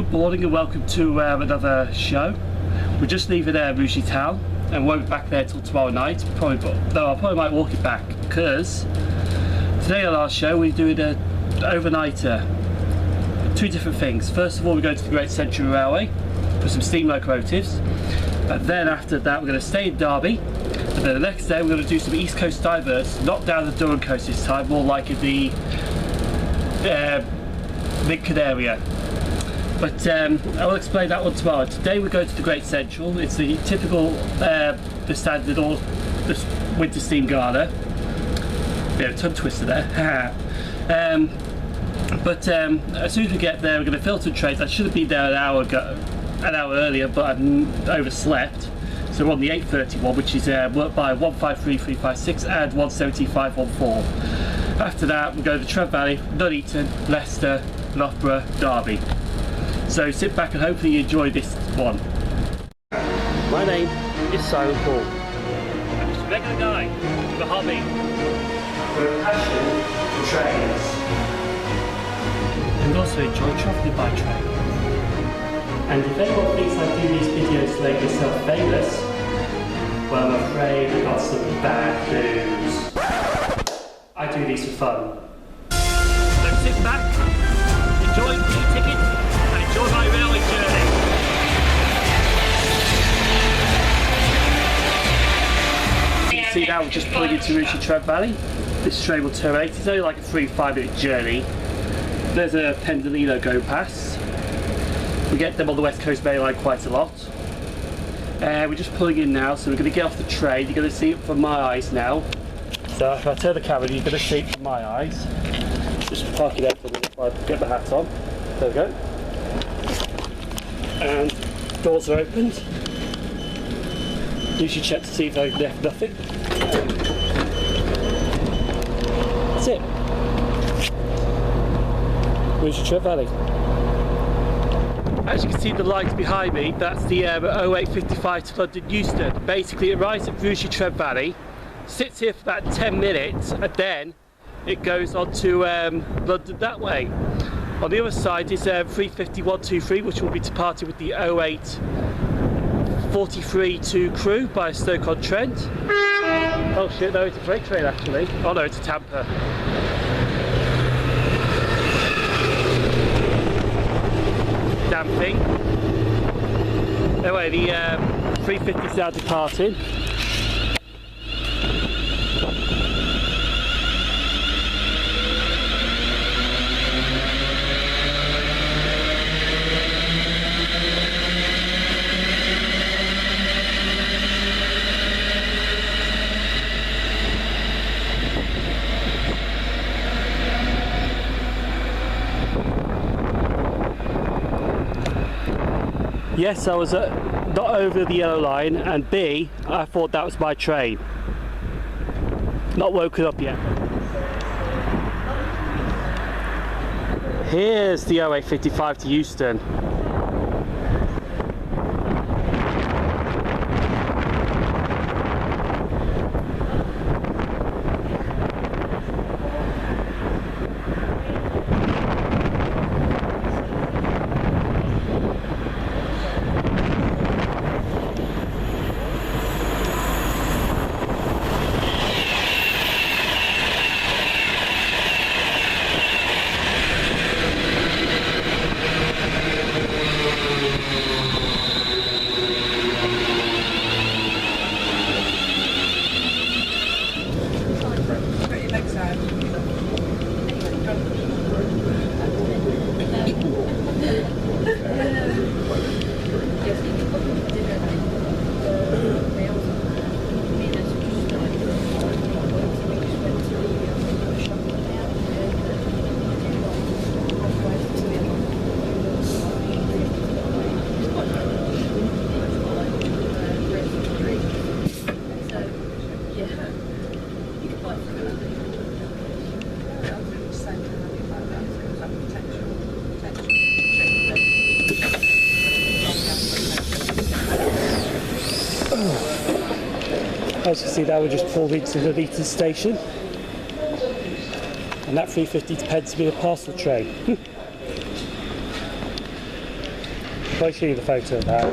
Good morning and welcome to another show. We're just leaving Rugeley Town and won't be back there till tomorrow night. I probably might walk it back because today on our show we're doing an overnighter. Two different things. First of all, we're going to the Great Central Railway for some steam locomotives, and then after that we're going to stay in Derby, and then the next day we're going to do some East Coast diverts, not down the Durham coast this time, more like in the Lincoln area. But I will explain that one tomorrow. Today we're going to the Great Central. It's the typical, the standard or the Winter Steam Gala. Bit of a tongue twister there. But as soon as we get there, we're going to filter trains. I should have been there an hour earlier, but I've overslept. So we're on the 8:31, which is worked by 153356 and 17514. After that, we go to Trent Valley, Nuneaton, Leicester, Loughborough, Derby. So sit back and hopefully you enjoy this one. My name is Simon Paul. I'm just a regular guy with a hobby, with a passion for trains, and also enjoy travelling by train. And if anyone thinks I do these videos to make myself famous, well, I'm afraid I've got some bad news. I do these for fun. So sit back, enjoy the ticket, and enjoy my railway journey. As you can see now, we're just pulling into Rugeley Trent Valley. This train will terminate. It's only like a 3-5 minute journey. There's a Pendolino go past. We get them on the West Coast Main Line quite a lot. We're just pulling in now, so we're going to get off the train. You're going to see it from my eyes now. So if I turn the camera, you're going to see it from my eyes. Just park it out for a minute before I get the hat on. There we go. And doors are opened. Usually check to see if I've left nothing. That's it. Rugeley Trent Valley. As you can see the lights behind me, that's the 0855 to London Euston. Basically it arrives at Rugeley Trent Valley, sits here for about 10 minutes, and then it goes on to London that way. On the other side is 35123, which will be departing with the 0843 to Crewe by Stoke-on-Trent. Oh shit, no, it's a freight train actually. Oh no, it's a tamper. Damn thing. Anyway, the 350 is now departing. Yes, I was not over the yellow line, and B, I thought that was my train. Not woken up yet. Here's the 0855 to Euston. As you see now, we just pulled into the Nuneaton station, and that 350 tends to be a parcel train. I'll show you the photo of that.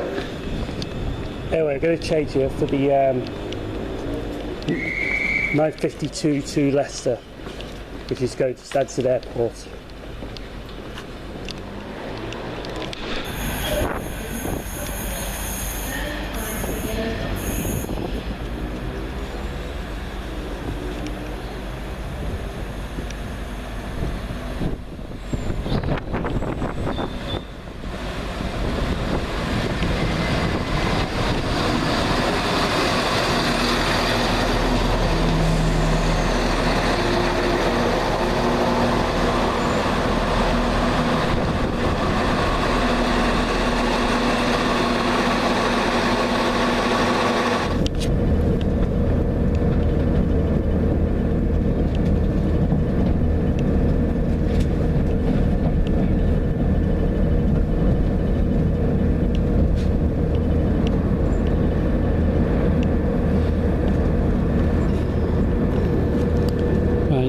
Anyway, we're going to change here for the 9:52 to Leicester, which is going to Stansted Airport.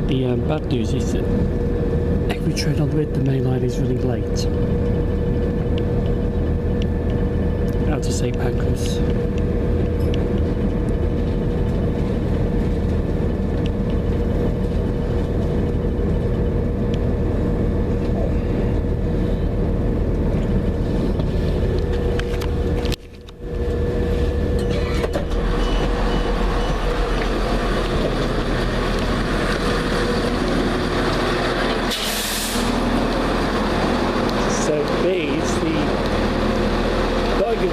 The bad news is that every train on the main line is running late. Out to St Pancras.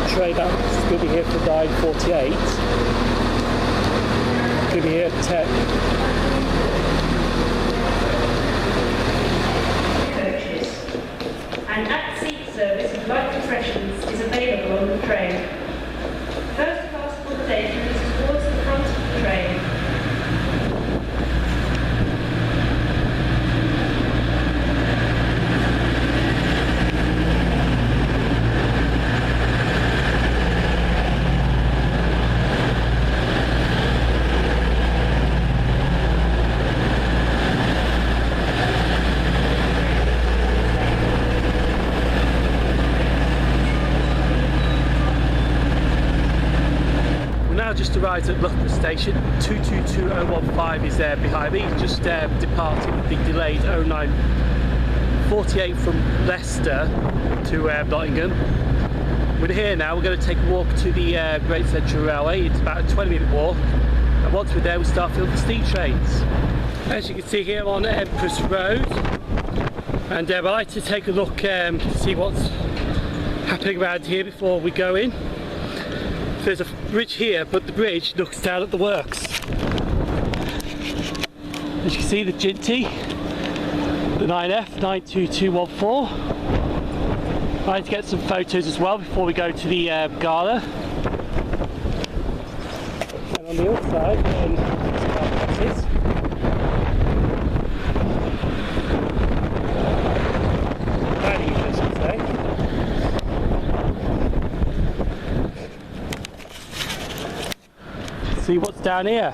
Train that's going to be here for 9:48. Going to be here at 10. Coaches. An at-seat service of light refreshments is available on the train. First class accommodation is towards the front of the train. Just arrived at Loughborough Station. 222015 is there behind me. Just departing with the delayed 09:48 from Leicester to Nottingham. We're here now. We're going to take a walk to the Great Central Railway. It's about a 20-minute walk, and once we're there we start filling the steam trains. As you can see here on Empress Road, and I like to take a look to see what's happening around here before we go in. There's a bridge here, but the bridge looks down at the works. As you can see, the Ginty, the 9F 92214. I like to get some photos as well before we go to the gala. And on the other side, buses. Riding, I should say. See what's down here.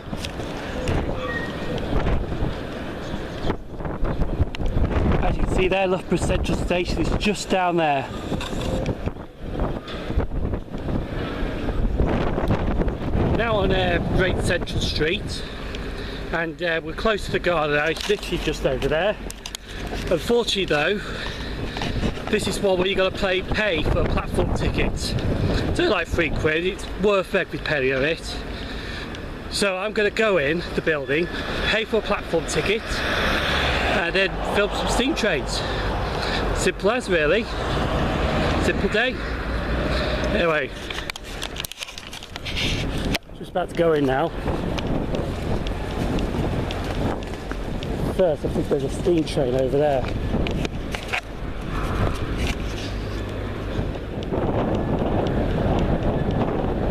As you can see there, Loughborough Central Station is just down there. Now on Great Central Street, and we're close to the gala now. It's literally just over there. Unfortunately though, this is one where you've got to pay for a platform ticket. It's only like £3, it's worth every penny of it. So I'm going to go in the building, pay for a platform ticket, and then film some steam trains. Simple as, really. Simple day. Anyway, just about to go in now. First, I think there's a steam train over there.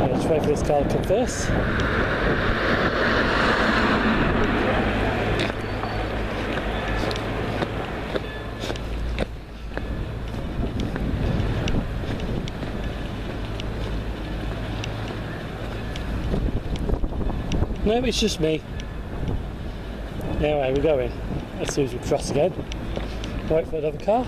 Let's wait for this car to come first. No, it's just me. Anyway, we're going. As soon as we cross again. Wait for another car.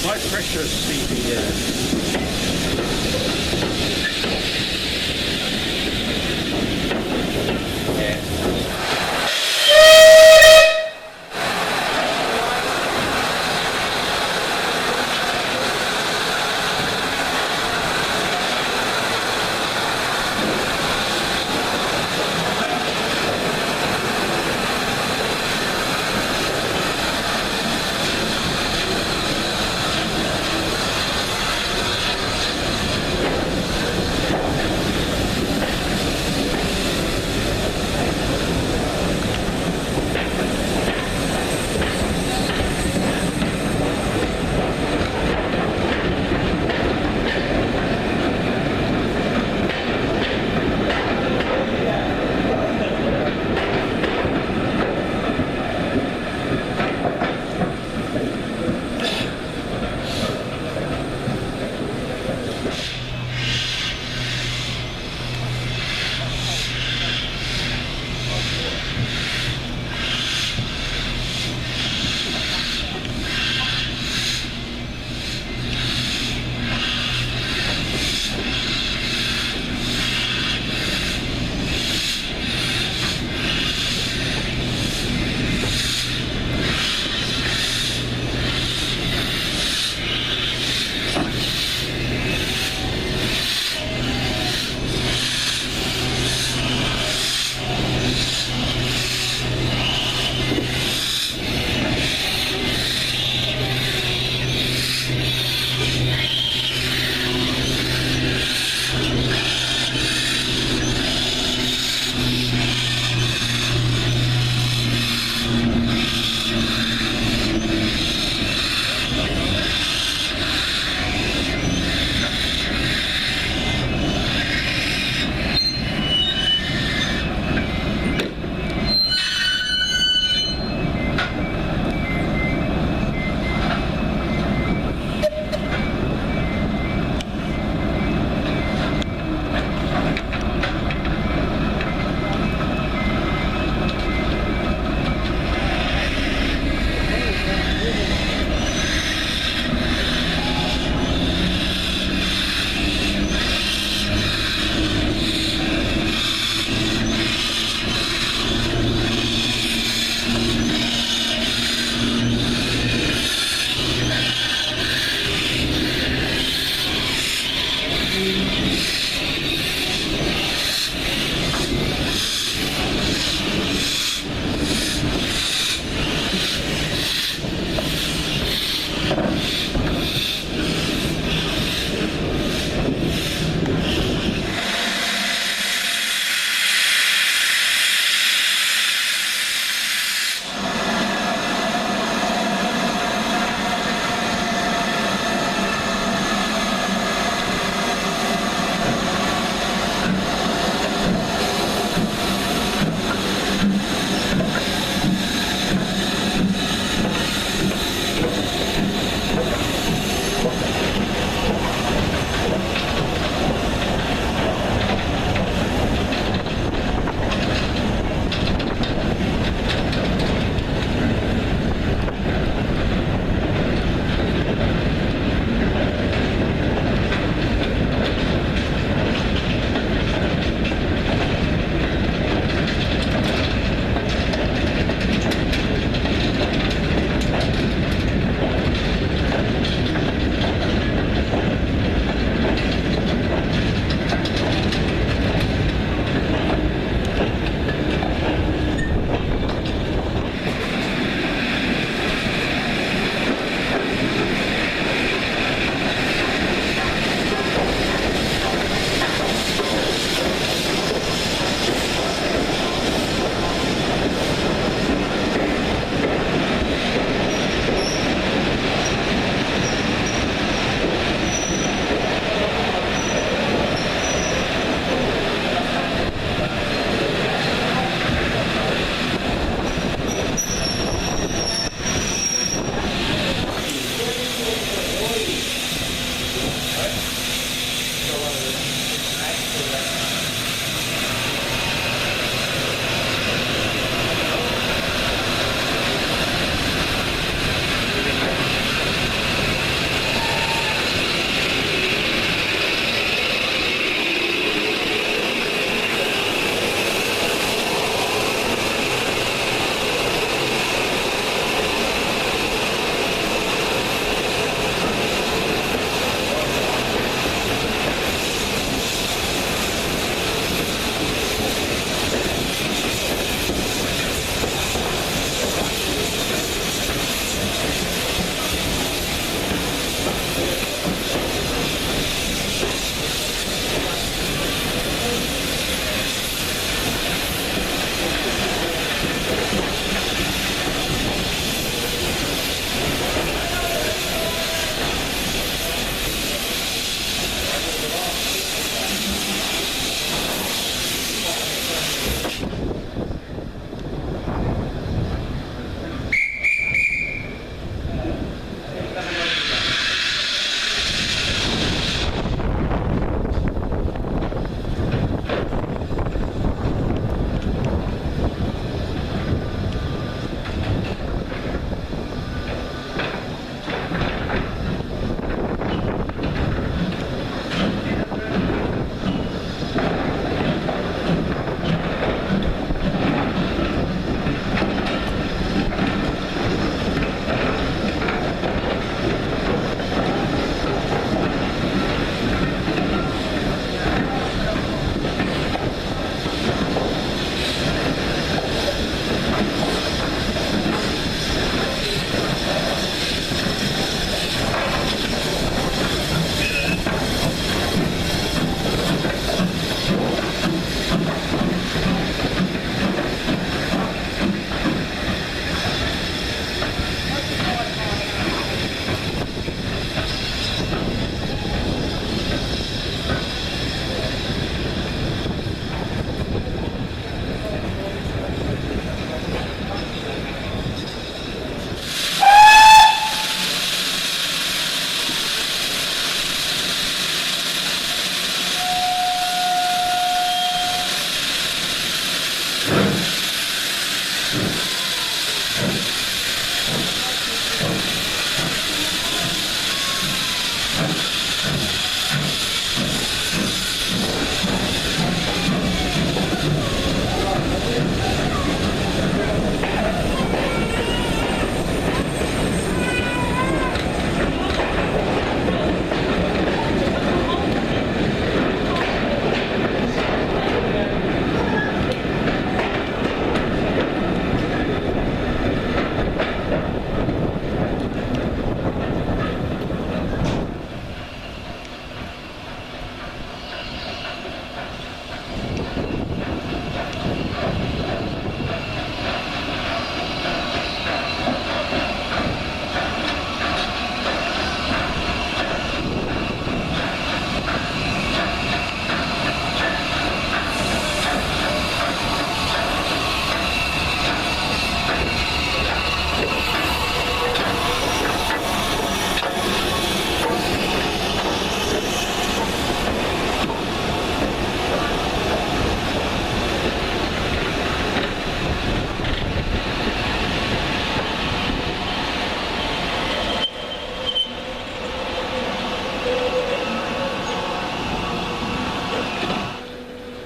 High pressure sleeping, yeah.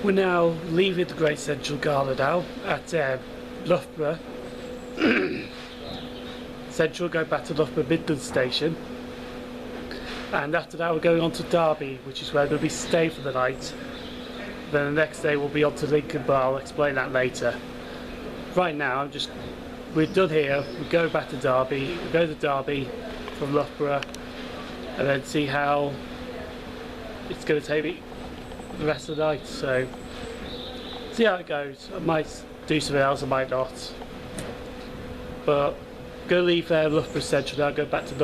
We're now leaving the Great Central Gala now at Loughborough Central, going back to Loughborough Midlands Station, and after that we're going on to Derby, which is where we'll be staying for the night. Then the next day we'll be on to Lincoln, but I'll explain that later. Right now we're done here, we're going back to Derby, we'll go to Derby from Loughborough and then see how it's going to take me the rest of the night, so see how it goes. I might do something else, I might not, but I'm going to leave Loughborough Central now, go back to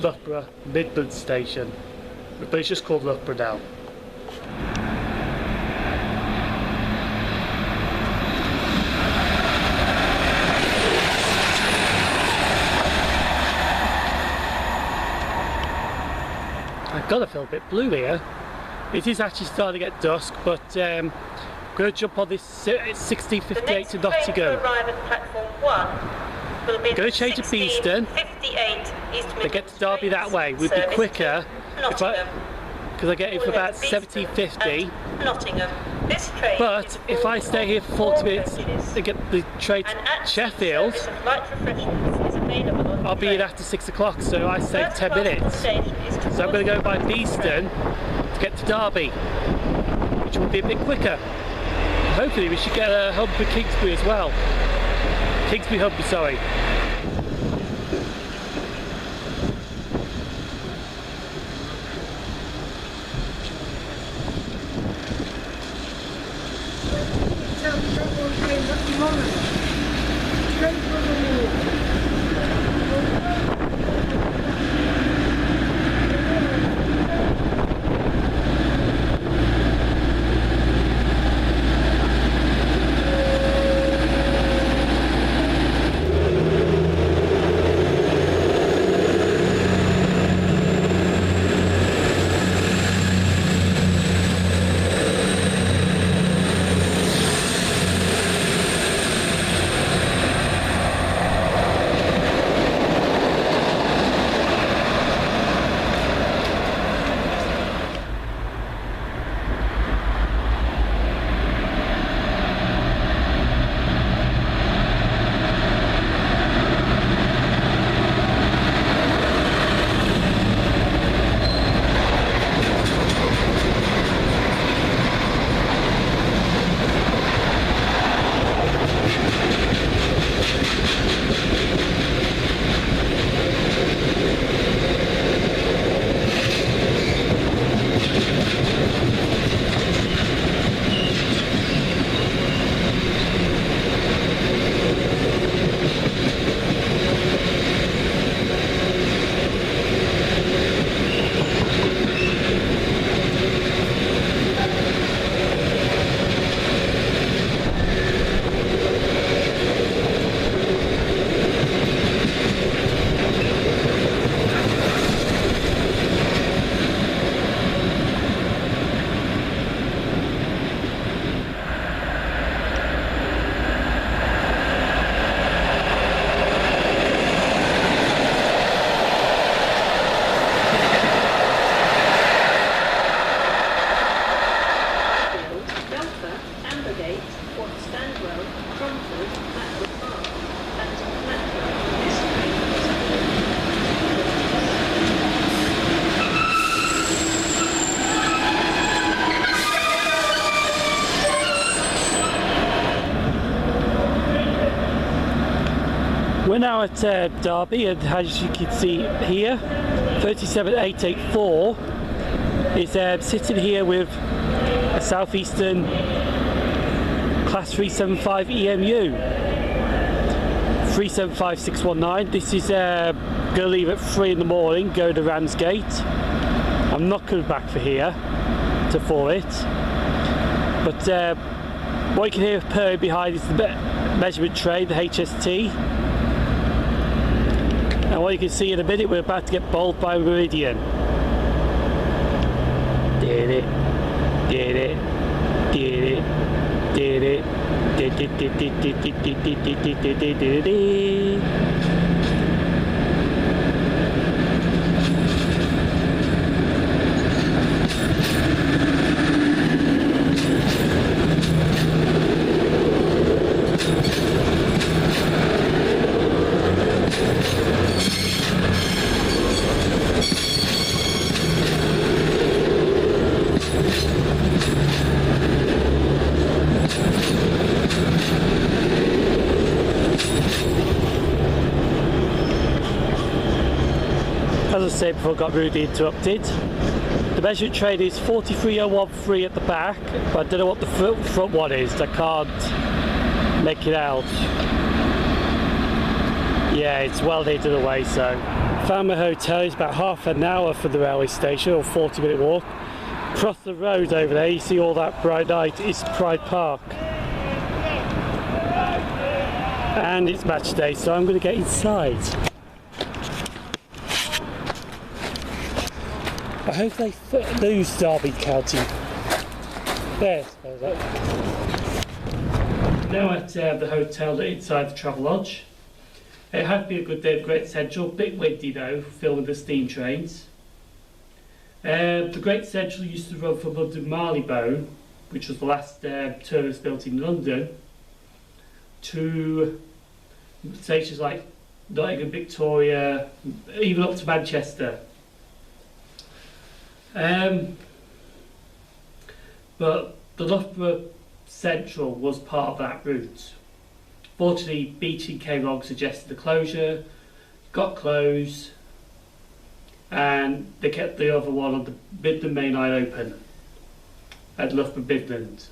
Loughborough Midlands Station, but it's just called Loughborough now. I've got to feel a bit blue here. It is actually starting to get dusk, but I'm going to jump on this 1658 to Nottingham. To arrive at platform 1 will be going to change to Beeston. 58 East To get to Derby that way would be quicker because I get it for about 1750. Nottingham. This train But if I stay here for 40 minutes and get the train to Sheffield, I'll be in after 6 o'clock, so I save 10 minutes. So I'm going to go by Beeston to get to Derby, which will be a bit quicker. Hopefully we should get a hub for Kingsbury as well. Kingsbury Hub, sorry. We're now at Derby, and as you can see here, 37884 is sitting here with a Southeastern Class 375 EMU 375619. This is going to leave at 3 in the morning, go to Ramsgate. I'm not coming back for here for it, but what you can hear purring behind is the measurement train, the HST. And what you can see in a minute, we're about to get bowled by Meridian. Did it, did it, did it, did it, did it, did it, did it, did it, did it, did it. just say before I got rudely interrupted. The measuring train is 43013 at the back, but I don't know what the front one is. I can't make it out. Yeah, it's well hidden away, so. Found my hotel. It's about half an hour from the railway station, or 40-minute walk. Across the road over there, you see all that bright light, is Pride Park. And it's match day, so I'm going to get inside. I hope they lose Derby County. There, now at the hotel inside the Travel Lodge. It had been a good day at Great Central, bit windy though, filming the steam trains. The Great Central used to run from London Marylebone, which was the last terminus built in London, to stations like Nottingham, Victoria, even up to Manchester. But the Loughborough Central was part of that route. Fortunately, Beeching came along, suggested the closure, got closed, and they kept the other one on the Midland Main Line open at Loughborough Midland,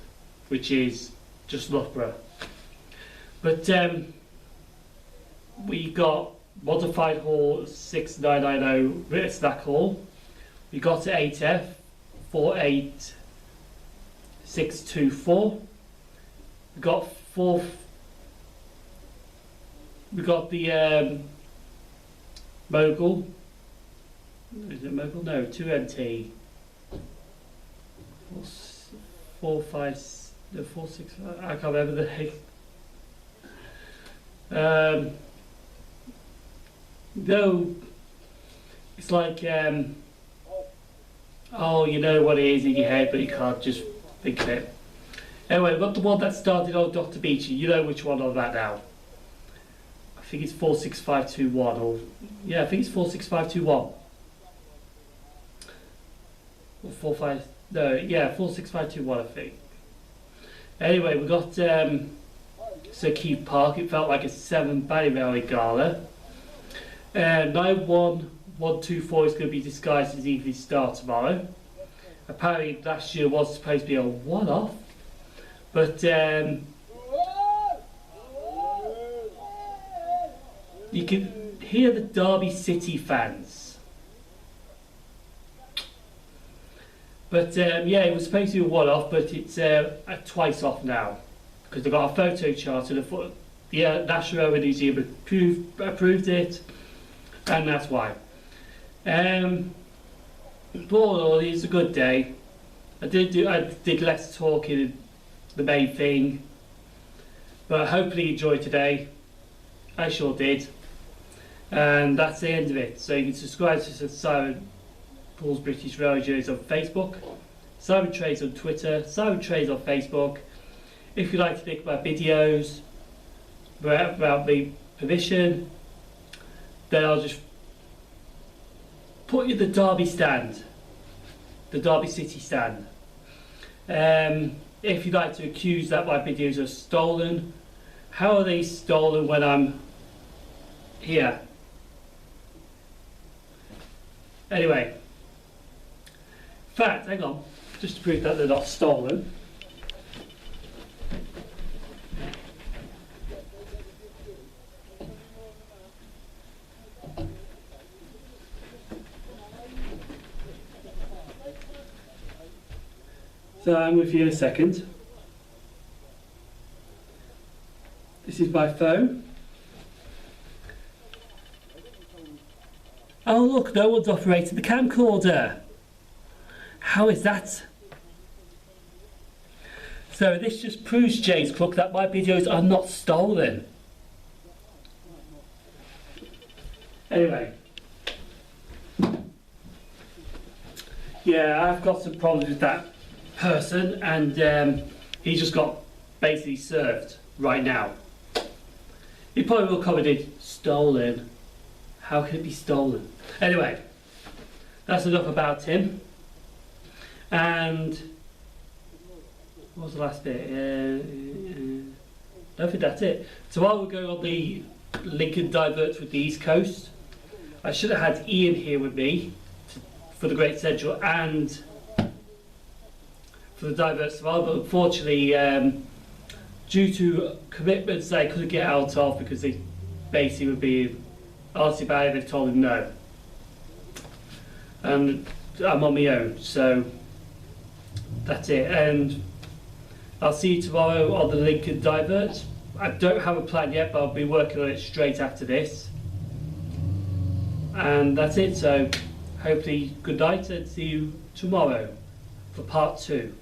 which is just Loughborough. But we got modified hall 6990 Witherslack Hall. We got to 8F 48624. We got the Mogul. Is it Mogul? No, 2NT. 465. I can't remember the heck. No, it's like oh, you know what it is in your head, but you can't just think of it. Anyway, we've got the one that started on Dr. Beeching. You know which one on that now. I think it's 46521, or yeah, I think it's 46521. Or 46521, I think. Anyway, we got Sir Keith Park. It felt like a Severn Valley Railway Gala. 91124 is going to be disguised as Evening Star tomorrow. Apparently last year was supposed to be a one-off, but you can hear the Derby City fans. But yeah, it was supposed to be a one-off, but it's a twice off now, because they've got a photo chart and the National Railway Museum approved it, and that's why. But all in all, it's a good day. I did less talking, the main thing, but hopefully you enjoyed today. I sure did. And that's the end of it. So you can subscribe to Simon Paul's British Railway Journeys on Facebook, Simon Trains on Twitter, Simon Trains on Facebook. If you'd like to make my videos without me permission, then I'll just put you the Derby stand, the Derby City stand. If you'd like to accuse that my videos are stolen, how are they stolen when I'm here? Anyway, in fact, hang on, just to prove that they're not stolen. So I'm with you in a second. This is my phone. Oh look, no one's operated the camcorder. How is that? So this just proves, James Cook, that my videos are not stolen. Anyway. Yeah, I've got some problems with that person, and he just got basically served right now. He probably will comment in, stolen. How can it be stolen? Anyway, that's enough about him. And what was the last bit? I think that's it. Tomorrow we're going on the Lincoln Divert with the East Coast. I should have had Ian here with me for the Great Central and for the diverts as well, but unfortunately, due to commitments that I couldn't get out of because they basically would be asked about it, they've told him no. And I'm on my own, so that's it. And I'll see you tomorrow on the Lincoln divert. I don't have a plan yet, but I'll be working on it straight after this. And that's it, so hopefully good night and see you tomorrow for part 2.